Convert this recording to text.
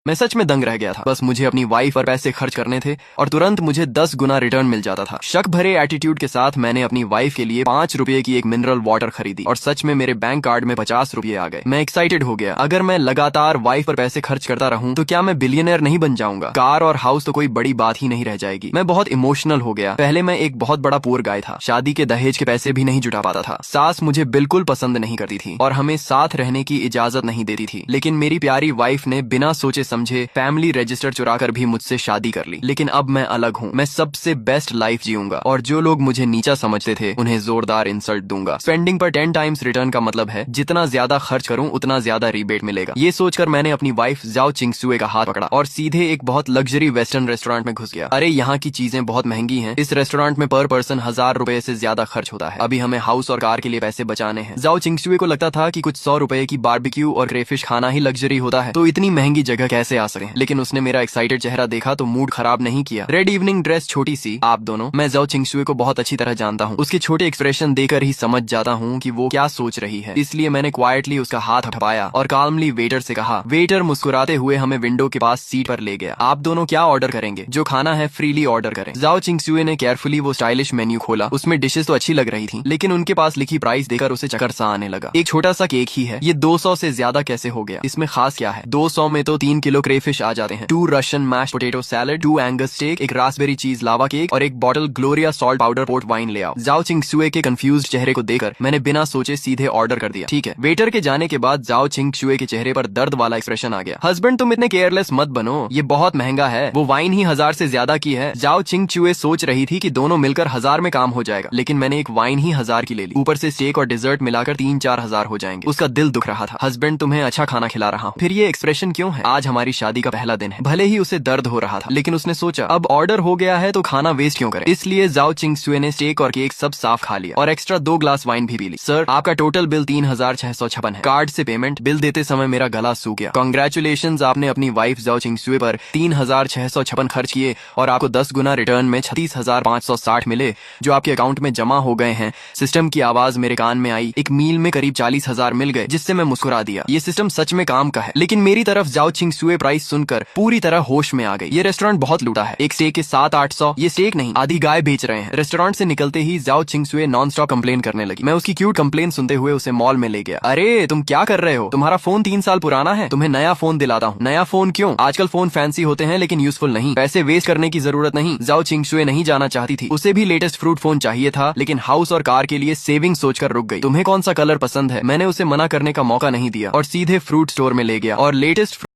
मैं सच में दंग रह गया था। बस मुझे अपनी वाइफ पर पैसे खर्च करने थे और तुरंत मुझे 10 गुना रिटर्न मिल जाता था। शक भरे एटीट्यूड के साथ मैंने अपनी वाइफ के लिए 5 रुपए की एक मिनरल वाटर खरीदी और सच में मेरे बैंक कार्ड में 50 रुपए आ गए। मैं एक्साइटेड हो गया। अगर मैं लगातार वाइफ पर पैसे खर्च करता रहूं तो क्या मैं बिलियनर नहीं बन जाऊंगा? कार और हाउस तो कोई बड़ी बात ही नहीं रह जाएगी। मैं बहुत इमोशनल हो गया। पहले मैं एक बहुत बड़ा पुअर गाय था, शादी के दहेज के पैसे भी नहीं जुटा पाता था। सास मुझे बिल्कुल पसंद नहीं करती थी और हमें साथ रहने की इजाजत नहीं देती थी। लेकिन मेरी प्यारी वाइफ ने बिना सोचे समझे फैमिली रजिस्टर चुराकर भी मुझसे शादी कर ली। लेकिन अब मैं अलग हूँ। मैं सबसे बेस्ट लाइफ जीऊंगा और जो लोग मुझे नीचा समझते थे उन्हें जोरदार इंसल्ट दूंगा। स्पेंडिंग पर 10 टाइम्स रिटर्न का मतलब है जितना ज्यादा खर्च करूं उतना ज्यादा रिबेट मिलेगा। ये सोचकर मैंने अपनी वाइफ जाओ चिंगसुए का हाथ पकड़ा और सीधे एक बहुत लग्जरी वेस्टर्न रेस्टोरेंट में घुस गया। अरे यहाँ की चीजें बहुत महंगी हैं। इस रेस्टोरेंट में पर पर्सन 1000 रुपए से ज्यादा खर्च होता है। अभी हमें हाउस और कार के लिए पैसे बचाने हैं। जाओ चिंगसुए को लगता था कि कुछ 100 रुपए की बारबेक्यू और क्रेफिश खाना ही लग्जरी होता है, तो इतनी महंगी जगह कैसे आ सके। लेकिन उसने मेरा एक्साइटेड चेहरा देखा तो मूड खराब नहीं किया। रेड इवनिंग ड्रेस, छोटी सी, आप दोनों। मैं जाओ चिंगसुए को बहुत अच्छी तरह जानता हूँ। उसके छोटे एक्सप्रेशन देकर ही समझ जाता हूँ कि वो क्या सोच रही है। इसलिए मैंने क्वाइटली उसका हाथ हटाया और काल्मली वेटर से कहा। वेटर मुस्कुराते हुए हमें विंडो के पास सीट पर ले गया। आप दोनों क्या ऑर्डर करेंगे? जो खाना है फ्रीली ऑर्डर करें। जाओ चिंगसुए ने केयरफुली वो स्टाइलिश मेन्यू खोला। उसमें डिशेस तो अच्छी लग रही थी, लेकिन उनके पास लिखी प्राइस देकर उसे चक्कर सा आने लगा। एक छोटा सा केक ही है, ये 200 से ज्यादा कैसे हो गया? इसमें खास क्या है? 200 में तो 3 किलो क्रेफिश आ जाते हैं, 2 Russian mash potato salad, 2 Angus steak, एक रास्पबेरी चीज लावा केक और एक bottle Gloria salt powder port wine ले आओ। जाओ चिंगसुए के कंफ्यूज्ड चेहरे को देखकर मैंने बिना सोचे सीधे ऑर्डर कर दिया। ठीक है। वेटर के जाने के बाद जाओ चिंगसुए के चेहरे पर दर्द वाला एक्सप्रेशन आ गया। हस्बैंड तुम इतने केयरलेस मत बनो, ये बहुत महंगा है। वो वाइन ही 1000 से ज्यादा की है। जाओ चिंगसुए सोच रही थी कि दोनों मिलकर 1000 में काम हो जाएगा, लेकिन मैंने एक वाइन ही 1000 की ले ली। ऊपर से स्टेक और डिजर्ट मिलाकर 3-4 हजार हो जाएंगे। उसका दिल दुख रहा था। हस्बैंड तुम्हें अच्छा खाना खिला रहा हूँ, फिर ये एक्सप्रेशन क्यों है? आज हमारी शादी का पहला दिन है। भले ही उसे दर्द हो रहा था, लेकिन उसने सोचा अब ऑर्डर हो गया है तो खाना वेस्ट क्यों करें। इसलिए जाओ चिंगसुए ने स्टेक और केक सब साफ खा लिया और एक्स्ट्रा 2 ग्लास वाइन भी पी ली। सर, आपका टोटल बिल 3656 है। कार्ड से पेमेंट। बिल देते समय मेरा गला सूख गया। कांग्रेचुलेशंस, आपने अपनी वाइफ जाओ चिंगसुए पर 3656 खर्च किए और आपको 10 गुना रिटर्न में 36,560 मिले जो आपके अकाउंट में जमा हो गए हैं। सिस्टम की आवाज मेरे कान में आई। एक मील में करीब 40,000 मिल गए, जिससे मैं मुस्कुरा दिया। ये सिस्टम सच में काम का है। लेकिन मेरी तरफ जाओ चिंगसुए प्राइस सुनकर पूरी तरह होश में आ गई। ये रेस्टोरेंट बहुत लूटा है। एक स्टेक के 700-800। ये स्टेक नहीं, आधी गाय बेच रहे हैं। रेस्टोरेंट से निकलते ही जाओ चिंगसुए नॉन स्टॉप कंप्लेन करने लगी। मैं उसकी क्यूट कंप्लेन सुनते हुए उसे मॉल में ले गया। अरे तुम क्या कर रहे हो? तुम्हारा फोन 3 साल पुराना है, तुम्हें नया फोन दिलाता हूँ। नया फोन क्यों? आजकल फोन फैंसी होते हैं लेकिन यूजफुल नहीं। पैसे वेस्ट करने की जरूरत नहीं। जाओ चिंगसुए नहीं जाना चाहती थी। उसे भी लेटेस्ट फ्रूट फोन चाहिए था, लेकिन हाउस और कार के लिए सेविंग सोचकर रुक गई। तुम्हें कौन सा कलर पसंद है? मैंने उसे मना करने का मौका नहीं दिया और सीधे फ्रूट स्टोर में ले गया और लेटेस्ट